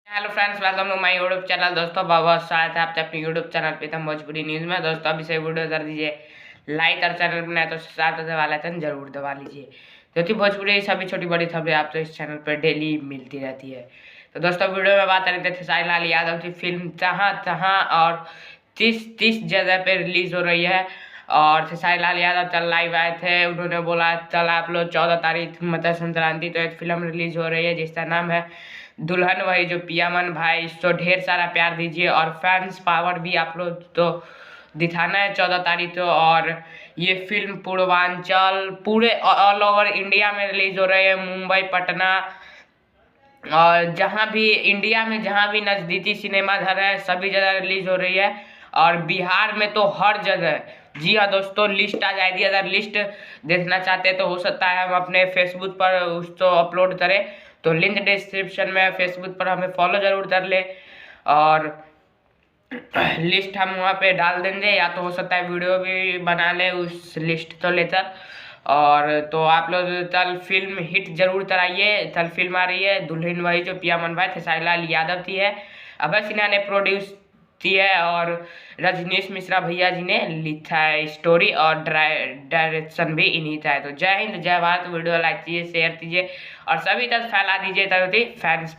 Hello friends, welcome to my YouTube channel. दोस्तों बहुत स्वागत है आपके अपने YouTube channel Pritam Bhojpuri news में। दोस्तों अभी से वीडियो कर दीजिए लाइक और चैनल पर नए तो सब्सक्राइब करने वाला है जरूर दबा लीजिए, क्योंकि भोजपुरी सभी छोटी बड़ी खबरें आपको इस चैनल पर डेली मिलती रहती है। तो दोस्तों वीडियो में बात करते थे खेसारी लाल यादव की फिल्म जहाँ तहाँ और 30 जगह पे रिलीज हो रही है। और खेसारी लाल यादव कल लाइव आए थे, उन्होंने बोला चल आप लोग 14 तारीख मकर संक्रांति तो एक फिल्म रिलीज हो रही है जिसका नाम है दुल्हन वही जो पिया मन भाई। इसको ढेर सारा प्यार दीजिए और फैंस पावर भी आप लोग तो दिखाना है 14 तारीख को। और ये फिल्म पूर्वांचल पूरे ऑल ओवर इंडिया में रिलीज हो रही है, मुंबई, पटना और जहाँ भी इंडिया में जहाँ भी नज़दीकी सिनेमा घर है सभी जगह रिलीज हो रही है। और बिहार में तो हर जगह। जी हाँ दोस्तों, लिस्ट आ जाएगी। अगर लिस्ट देखना चाहते हैं तो हो सकता है हम अपने फेसबुक पर उसको अपलोड करें, तो लिंक डिस्क्रिप्शन में फेसबुक पर हमें फॉलो ज़रूर कर ले और लिस्ट हम वहाँ पे डाल देंगे, या तो हो सकता है वीडियो भी बना ले उस लिस्ट को लेकर। और तो आप लोग कल फिल्म हिट जरूर कराइए। कल फिल्म आ रही है दुल्हन वही जो पिया मन भाई खेसारी लाल यादव की है, अभय सिन्हा ने प्रोड्यूस की है और रजनीश मिश्रा भैया जी ने लिखा है स्टोरी और डायरेक्शन भी इन्हीं का है। तो जय हिंद, जय भारत। वीडियो लाइक कीजिए, शेयर कीजिए और सभी तक फैला दीजिए ताकि फैंस